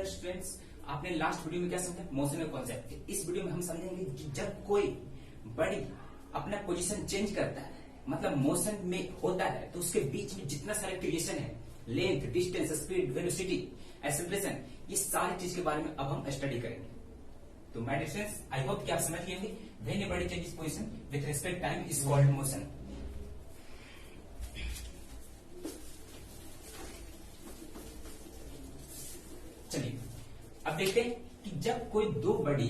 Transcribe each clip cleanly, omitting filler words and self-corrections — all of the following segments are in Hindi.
स्टूडेंट्स, आपने लास्ट वीडियो में क्या समझा? मोशन का कॉन्सेप्ट। इस वीडियो में हम समझेंगे कि जब कोई बॉडी अपना पोजीशन चेंज करता है, मतलब मोशन में होता है, तो उसके बीच में जितना सारा क्रिएशन है, length, distance, speed, velocity, acceleration, ये सारी चीज के बारे में अब हम स्टडी करेंगे। तो my dear students, I hope कि आप समझ गए होंगे। When a body changes position with respect time is called motion. चलिए अब देखते हैं कि जब कोई दो बॉडी,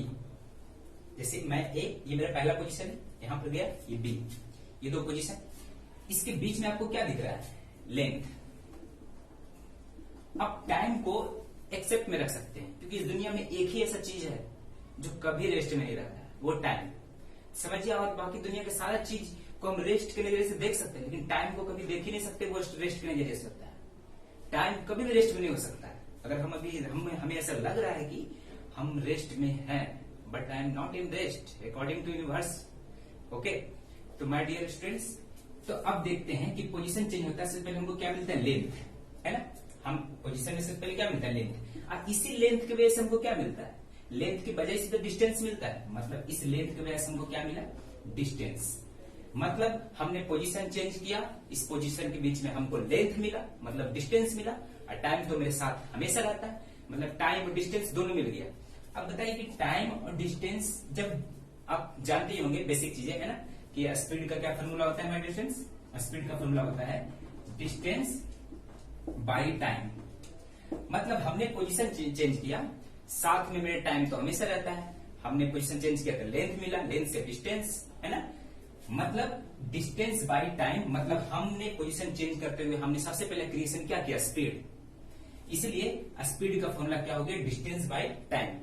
जैसे मैं ए, ये मेरा पहला पोजीशन है, यहां पर गया ये बी, ये दो पोजीशन, इसके बीच में आपको क्या दिख रहा है? लेंथ। अब टाइम को एक्सेप्ट में रख सकते हैं, क्योंकि इस दुनिया में एक ही ऐसा चीज है जो कभी रेस्ट में नहीं रहता है, वो टाइम। समझिए, और बाकी दुनिया के सारा चीज को हम रेस्ट के नजरिए से देख सकते हैं, लेकिन टाइम को कभी देख ही नहीं सकते, वो रेस्ट के नजरिए से होता है। टाइम कभी भी रेस्ट में नहीं हो सकता है। अगर हमें ऐसा लग रहा है कि हम रेस्ट में हैं, but I am not in rest according to universe. Okay, तो माय डियर स्टूडेंट्स, तो अब देखते हैं कि पोजीशन चेंज होता है, सबसे पहले हमको क्या मिलता है? लेंथ, है ना। हम पोजीशन में सबसे पहले क्या मिलता है? लेंथ। और इसी लेंथ की वजह से हमको क्या मिलता है? लेंथ की वजह से तो डिस्टेंस मिलता है, मतलब इस लेंथ की वजह से हमको क्या मिला? डिस्टेंस। मतलब हमने पोजीशन चेंज किया, इस पोजीशन के बीच में हमको लेंथ मिला, मतलब डिस्टेंस मिला, और टाइम तो मेरे साथ हमेशा रहता है, मतलब टाइम और डिस्टेंस दोनों मिल गया। अब बताइए कि टाइम और डिस्टेंस, जब आप जानते ही होंगे बेसिक चीजें, है ना, कि स्पीड का क्या फॉर्मूला होता है? माय डिस्टेंस, स्पीड का फॉर्मूला होता है डिस्टेंस बाय टाइम। मतलब हमने पोजीशन चेंज किया, साथ में मेरे टाइम तो हमेशा रहता है। हमने पोजीशन चेंज किया तो लेंथ मिला, लेंथ से डिस्टेंस, है ना। मतलब डिस्टेंस बाय टाइम, मतलब हमने पोजीशन चेंज करते हुए हमने सबसे पहले क्रिएशन क्या किया? स्पीड। इसलिए स्पीड का फॉर्मूला क्या हो गया? Distance by time.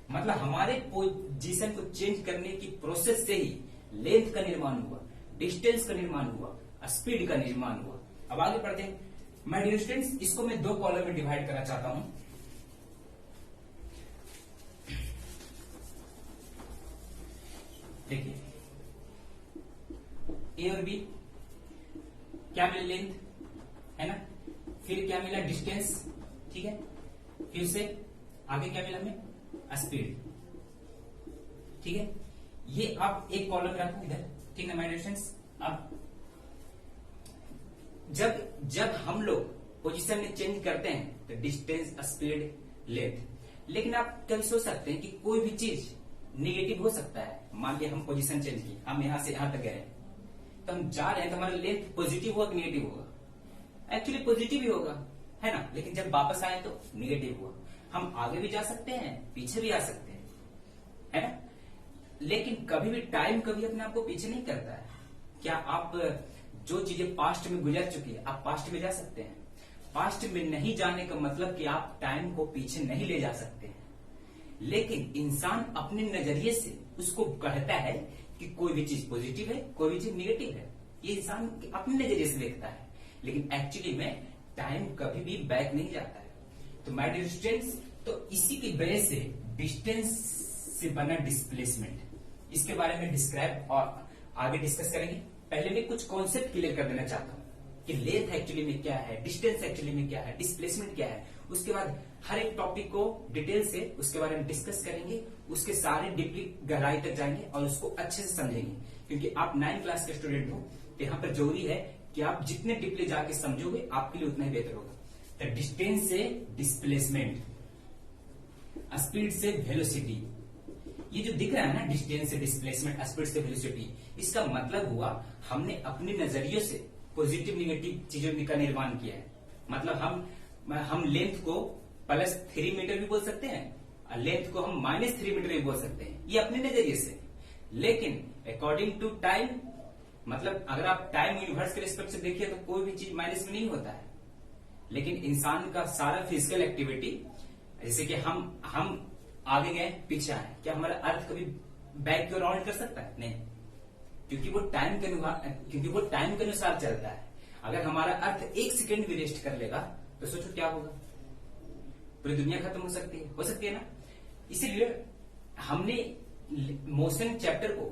मतलब हमारे पोजीशन को चेंज करने की प्रोसेस से ही लेंथ का निर्माण हुआ, डिस्टेंस का निर्माण हुआ, स्पीड का निर्माण हुआ। अब आगे बढ़ते हैं माय डियर स्टूडेंट्स, इसको मैं दो कॉलम में डिवाइड करना चाहता हूं। देखिए, ए और बी क्या मिला? लेंथ, है ना। फिर क्या मिला? डिस्टेंस, ठीक है। फिर से आगे क्या मिला हमें? स्पीड, ठीक है। ये आप एक कॉलम रखो इधर, ठीक है माय डियर स्टूडेंट्स। अब जब हम लोग पोजीशन में चेंज करते हैं तो डिस्टेंस, स्पीड, लेंथ। लेकिन आप कभी सोच सकते हैं कि कोई भी चीज निगेटिव हो सकता है। मान लिया हम पोजीशन चेंज की, हम यहां से यहां तक गए, तो हम जा रहे हैं, तो हमारा लेंथ पॉजिटिव होगा कि निगेटिव होगा? एक्चुअली पॉजिटिव ही होगा, है ना। लेकिन जब वापस आए तो निगेटिव हुआ। हम आगे भी जा सकते हैं, पीछे भी आ सकते हैं, है ना। लेकिन कभी भी टाइम कभी अपने आप को पीछे नहीं करता है। क्या आप जो चीजें पास्ट में गुजर चुकी है, आप पास्ट में जा सकते हैं? पास्ट में नहीं जाने का मतलब कि आप टाइम को पीछे नहीं ले जा सकते हैं। लेकिन इंसान अपने नजरिए से उसको कहता है कि कोई भी चीज पॉजिटिव है, कोई भी चीज निगेटिव है। ये इंसान अपने नजरिए से देखता है, लेकिन एक्चुअली में टाइम कभी भी बैक नहीं जाता है। तो माय डियर स्टूडेंट्स, तो इसी की वजह से डिस्टेंस से बना डिस्प्लेसमेंट, इसके बारे में डिस्क्राइब और आगे डिस्कस करेंगे। पहले मैं कुछ कॉन्सेप्ट क्लियर कर देना चाहता हूं कि लेंथ एक्चुअली में क्या है, डिस्टेंस एक्चुअली में क्या है, डिस्प्लेसमेंट क्या है। उसके बाद हर एक टॉपिक को डिटेल से उसके बारे में डिस्कस करेंगे, उसके सारे डीपली गहराई तक जाएंगे और उसको अच्छे से समझेंगे। क्योंकि आप 9th क्लास के स्टूडेंट हो, तो यहाँ पर जरूरी है कि आप जितने डीपली जाके समझोगे आपके लिए उतना ही बेहतर होगा। तो डिस्टेंस से डिस्प्लेसमेंट, स्पीड से वेलोसिटी, ये जो दिख रहा है ना, डिस्टेंस से डिस्प्लेसमेंट, स्पीड से वेलोसिटी, इसका मतलब हुआ हमने अपने नजरियों से पॉजिटिव निगेटिव चीजों का निर्माण किया है। मतलब हम लेंथ को +3 मीटर भी बोल सकते हैं और लेंथ को हम -3 मीटर भी बोल सकते हैं, ये अपने नजरिए से। लेकिन अकॉर्डिंग टू टाइम, मतलब अगर आप टाइम यूनिवर्स के रिस्पेक्ट से देखिए तो कोई भी चीज माइनस में नहीं होता है। लेकिन इंसान का सारा फिजिकल एक्टिविटी, जैसे कि हम आगे गए पीछे आए, क्या हमारा अर्थ कभी बैक की ओर राउंड कर सकता है? नहीं, क्योंकि वो टाइम के अनुसार चलता है। अगर हमारा अर्थ 1 सेकेंड भी रेस्ट कर लेगा तो सोचो क्या होगा? पूरी दुनिया खत्म हो सकती है ना। इसीलिए हमने मोशन चैप्टर को,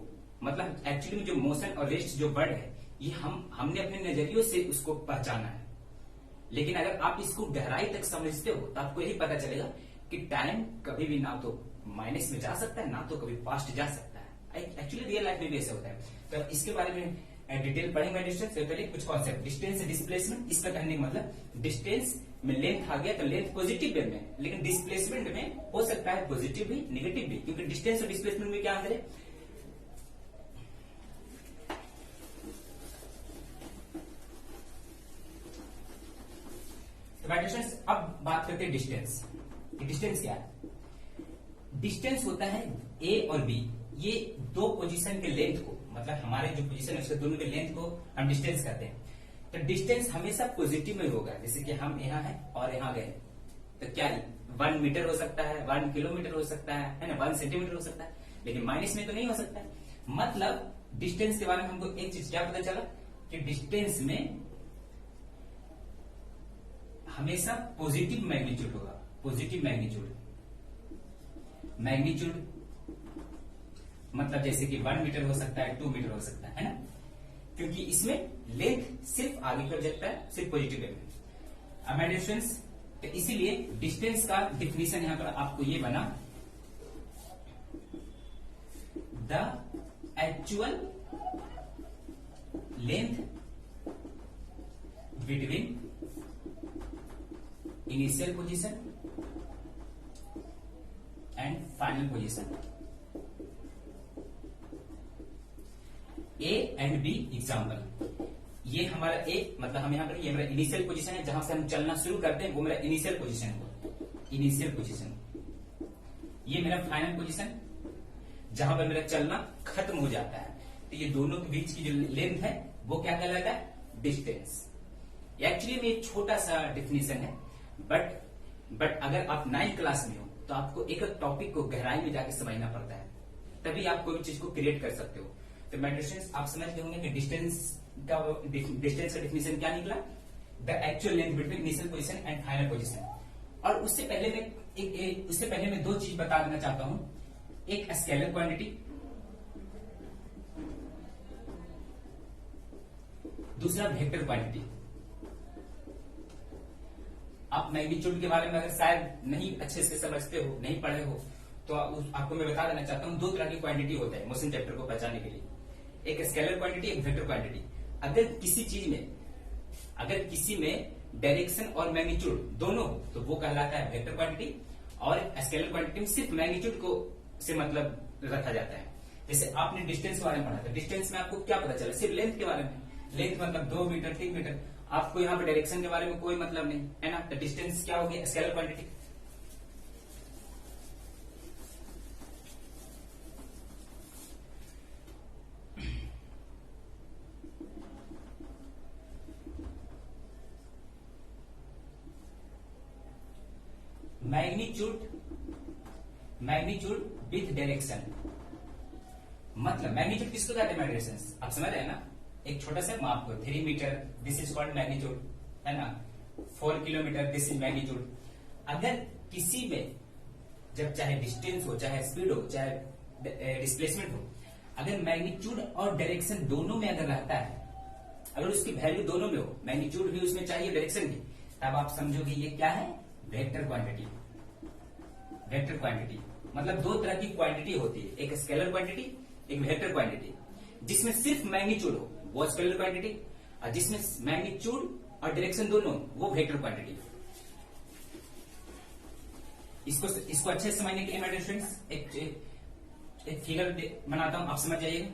मतलब एक्चुअली में जो मोशन और रेस्ट जो वर्ड है, ये हमने अपने नजरियों से उसको पहचाना है। लेकिन अगर आप इसको गहराई तक समझते हो तो आपको यही पता चलेगा कि टाइम कभी भी ना तो माइनस में जा सकता है ना तो कभी पास्ट जा सकता है। एक्चुअली रियल लाइफ में भी ऐसा होता है। तो इसके बारे में डिटेल पढ़ेंगे डिस्टेंस से पहले कुछ कॉन्सेप्ट। डिस्टेंस डिस्प्लेसमेंट, इसका कहने का मतलब डिस्टेंस में लेंथ आ गया तो लेंथ पॉजिटिव वे में, लेकिन डिस्प्लेसमेंट में हो सकता है पॉजिटिव भी नेगेटिव भी, क्योंकि डिस्टेंस और डिस्प्लेसमेंट में क्या अंतर है। डिस्टेंस, अब बात करते हैं डिस्टेंस। डिस्टेंस क्या है? डिस्टेंस होता है ए और बी, ये दो पोजीशन के लेंथ को, मतलब हमारे जो पोजीशन है उसके दोनों के लेंथ को हम डिस्टेंस कहते हैं। तो डिस्टेंस हमेशा पॉजिटिव में होगा। जैसे कि हम यहाँ हैं और यहाँ गए, तो क्या 1 मीटर हो सकता है, 1 किलोमीटर हो सकता है ना, 1 सेंटीमीटर हो सकता है, लेकिन माइनस में तो नहीं हो सकता है। मतलब डिस्टेंस के बारे में हमको एक चीज क्या पता चला कि डिस्टेंस में हमेशा पॉजिटिव मैग्नीट्यूड होगा। पॉजिटिव मैग्नीट्यूड मतलब जैसे कि 1 मीटर हो सकता है, 2 मीटर हो सकता है ना, क्योंकि इसमें लेंथ सिर्फ आगे कर जाता है, सिर्फ पॉजिटिव में। अब मैं डिस्टेंस, तो इसीलिए डिस्टेंस का डिफिनीशन यहां पर आपको ये बना, the actual length between initial position and final position. A and B example, ये हमारा ए मतलब हम यहाँ पर ये मेरा इनिशियल पोजीशन है, जहां से हम चलना शुरू करते हैं वो मेरा इनिशियल पोजीशन है, इनिशियल पोजीशन। ये मेरा फाइनल पोजीशन जहां पर मेरा चलना खत्म हो जाता है। तो ये दोनों के बीच की जो लेंथ है वो क्या कहलाता है? डिस्टेंस। एक्चुअली में एक छोटा सा डिफिनीशन है, बट अगर आप 9th क्लास में हो तो आपको एक टॉपिक को गहराई में जाकर समझना पड़ता है, तभी आप कोई भी चीज को क्रिएट कर सकते हो। तो मैं डिस्टेंस आप समझ गए होंगे कि डिस्टेंस का डिफिनीशन क्या निकला, the actual length between initial position and final position. और उससे पहले मैं दो चीज बता देना चाहता हूं, एक स्केलर क्वांटिटी, दूसरा वेक्टर क्वांटिटी। आप मैग्नीट्यूड के बारे में अगर शायद नहीं अच्छे से समझते हो, नहीं पढ़े हो, तो आपको मैं बता देना चाहता हूं, दो तरह की क्वांटिटी होता है मोशन चैप्टर को पहचानने के लिए, एक स्केलर क्वांटिटी, एक वेक्टर क्वांटिटी। अगर किसी में डायरेक्शन और मैग्नीट्यूड दोनों हो तो वो कहलाता है वेक्टर क्वांटिटी, और स्केलर क्वांटिटी में सिर्फ मैग्नीट्यूड को से मतलब रखा जाता है। जैसे आपने डिस्टेंस के बारे में पढ़ा था, डिस्टेंस में आपको क्या पता चला? सिर्फ लेंथ के बारे में, लेंथ मतलब 2 मीटर 3 मीटर। आपको यहाँ पे डायरेक्शन के बारे में कोई मतलब नहीं है ना, तो डिस्टेंस क्या होगी? Scalar quantity. Magnitude with direction, मतलब मैग्नीट्यूड किसको कहते हैं? डायरेक्शन आप समझ रहे हैं ना। एक छोटा सा माप को 3 metre, this is called magnitude, है ना। 4 किलोमीटर, दिस इज मैग्नीट्यूड। अगर किसी में जब चाहे डिस्टेंस हो, चाहे स्पीड हो, चाहे डिस्प्लेसमेंट हो, अगर मैग्नीट्यूड और डायरेक्शन दोनों में अगर रहता है, अगर उसकी वैल्यू दोनों में हो, मैग्नीट्यूड भी उसमें चाहिए, डायरेक्शन भी, तब आप समझोगे ये क्या है? Vector quantity. वेक्टर क्वांटिटी मतलब दो तरह की क्वांटिटी होती है, एक स्केलर क्वांटिटी, एक वेक्टर क्वांटिटी। जिसमें सिर्फ मैग्नीट्यूड हो वो स्केलर क्वांटिटी, और जिसमें मैग्नीट्यूड और डायरेक्शन दोनों वो वेक्टर क्वांटिटी। इसको अच्छे से समझने के लिए मैं स्टूडेंट्स एक फिगर बनाता हूं, आप समझ जाइएगा।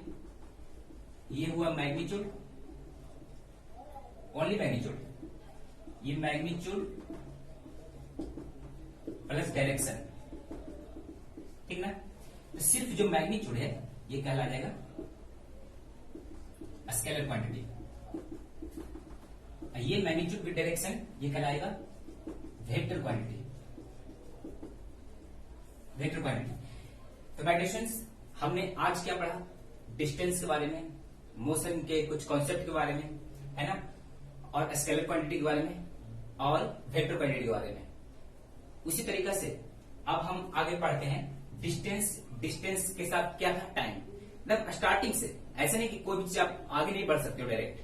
ये हुआ मैग्नीट्यूड, ओनली मैग्नीट्यूड, ये मैग्नीट्यूड प्लस डायरेक्शन, ठीक ना। तो सिर्फ जो मैग्नीट्यूड है ये कहला जाएगा स्केलर क्वांटिटी, ये मैग्नीट्यूड विद डायरेक्शन ये कहलाएगा वेक्टर क्वांटिटी। Vector quantity. तो माय डिस्टेंस हमने आज क्या पढ़ा? डिस्टेंस के बारे में, मोशन के कुछ कॉन्सेप्ट के बारे में, है ना, और स्केलर क्वांटिटी के बारे में और वेक्टर क्वांटिटी के बारे में। उसी तरीके से अब हम आगे पढ़ते हैं डिस्टेंस। डिस्टेंस के साथ क्या था? टाइम। मतलब स्टार्टिंग से, ऐसा नहीं कि कोई भी चीज आप आगे नहीं बढ़ सकते हो डायरेक्ट,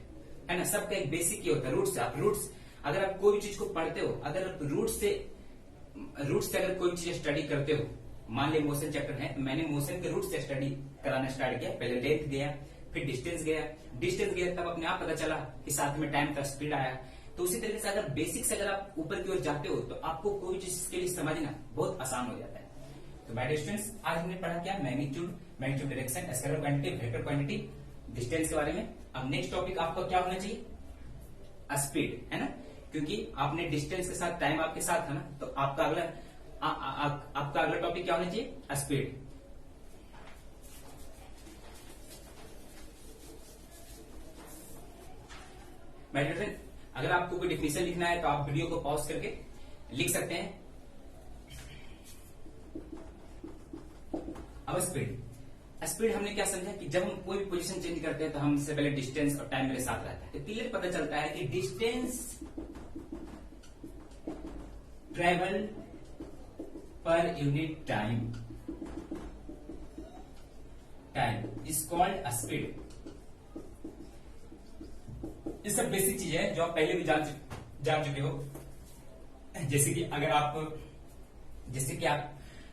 है ना। सबका एक बेसिक ये होता है, रूट से। आप रूट्स, अगर आप कोई भी चीज को पढ़ते हो, अगर आप रूट से रूट से अगर कोई चीज स्टडी करते हो, मान ली मोशन चैप्टर है, तो मैंने मोशन के रूट से स्टडी कराना स्टार्ट किया। पहले लेंथ गया, फिर डिस्टेंस गया, तब अपने आप पता चला कि साथ में टाइम का स्पीड आया। तो उसी तरीके से अगर बेसिक से अगर आप ऊपर की ओर जाते हो तो आपको कोई चीज के लिए समझना बहुत आसान हो जाता है। तो माय डियर स्टूडेंट्स, आज हमने पढ़ा क्या, magnitude, direction, scalar quantity, vector quantity, distance के बारे में। अब नेक्स्ट टॉपिक आपका क्या होना चाहिए, स्पीड, है ना, क्योंकि आपने डिस्टेंस के साथ टाइम आपके साथ है ना, तो आपका अगला टॉपिक क्या होना चाहिए, स्पीड। माय डियर फ्रेंड, अगर आपको कोई डिफिनेशन लिखना है तो आप वीडियो को पॉज करके लिख सकते हैं। अब स्पीड हमने क्या समझा कि जब हम कोई भी पोजीशन चेंज करते हैं तो हमसे पहले डिस्टेंस और टाइम मेरे साथ रहता है। तो क्लियर पता चलता है कि distance travel per unit time is called speed. ये सब बेसिक चीज है जो आप पहले भी जान चुके हो।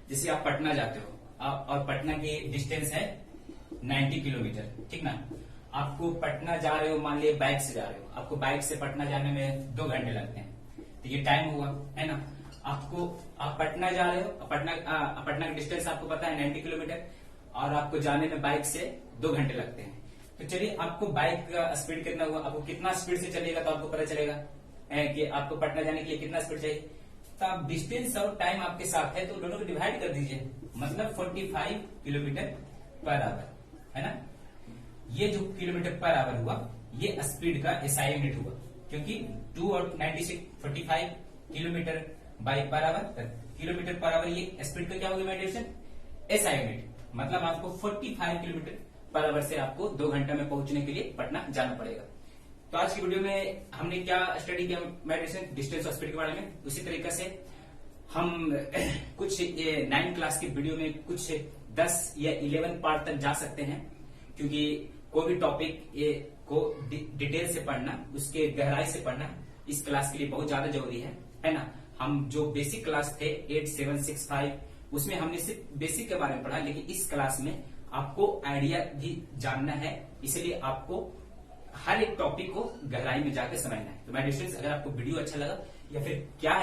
जैसे आप पटना जाते हो और पटना की डिस्टेंस है 90 किलोमीटर, ठीक ना। आपको पटना जा रहे हो, मान लिया बाइक से जा रहे हो, आपको बाइक से पटना जाने में 2 घंटे लगते हैं, तो ये टाइम हुआ, है ना। आप पटना जा रहे हो, पटना का डिस्टेंस आपको पता है 90 किलोमीटर, और आपको जाने में बाइक से 2 घंटे लगते हैं। तो चलिए, आपको बाइक का स्पीड कितना हुआ, आपको कितना स्पीड से चलेगा तो आपको पता चलेगा कि आपको पटना जाने के लिए कितना स्पीड चाहिए। तो आप डिस्टेंस और टाइम आपके साथ है तो दोनों को डिवाइड कर दीजिए, मतलब 45 किलोमीटर पर आवर, है ना। ये जो किलोमीटर पर आवर हुआ ये स्पीड का एसआई यूनिट हुआ, क्योंकि 2 और 96 45 kilometre by per hour, kilometre per hour, ये स्पीड का क्या होगा मेडिटेशन, एसआई यूनिट। मतलब आपको 45 किलोमीटर पर आवर से आपको 2 घंटे में पहुंचने के लिए पटना जाना पड़ेगा। तो आज की वीडियो में हमने क्या स्टडी किया, मेडिटेशन, डिस्टेंस और स्पीड के बारे में। उसी तरीके से हम कुछ 9 क्लास की वीडियो में कुछ 10 या 11 पार्ट तक जा सकते हैं, क्योंकि कोई भी टॉपिक को डिटेल से पढ़ना, उसके गहराई से पढ़ना इस क्लास के लिए बहुत ज्यादा जरूरी है ना। हम जो बेसिक क्लास थे 8, 7, 6, 5, उसमें हमने सिर्फ बेसिक के बारे में पढ़ा, लेकिन इस क्लास में आपको आइडिया भी जानना है, इसलिए आपको हर एक टॉपिक को गहराई में जाकर समझना है। तो माय डियर स्टूडेंट्स, अगर आपको वीडियो अच्छा लगा या फिर क्या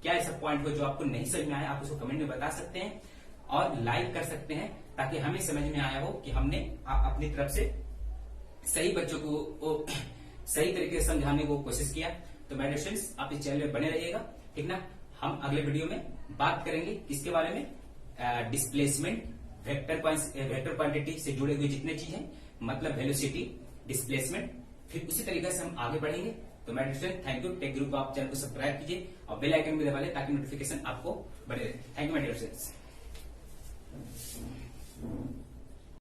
ऐसा पॉइंट हो जो आपको नहीं समझ में आया, आप उसको कमेंट में बता सकते हैं और लाइक कर सकते हैं, ताकि हमें समझ में आया हो कि हमने अपनी तरफ से सही बच्चों को सही तरीके से समझाने को कोशिश किया। तो माय डियर स्टूडेंट्स, आप इस चैनल में बने रहिएगा, ठीक ना। हम अगले वीडियो में बात करेंगे किसके बारे में, डिस्प्लेसमेंट, वेक्टर क्वांटिटी से जुड़े हुए जितने चीज हैं, मतलब वेलोसिटी, डिस्प्लेसमेंट, फिर उसी तरीके से हम आगे बढ़ेंगे। तो my dear student, thank you. Tech group आप चैनल को सब्सक्राइब कीजिए और बेल आइकन भी दबा लें ताकि नोटिफिकेशन आपको बने रहे। Thank you my dear students.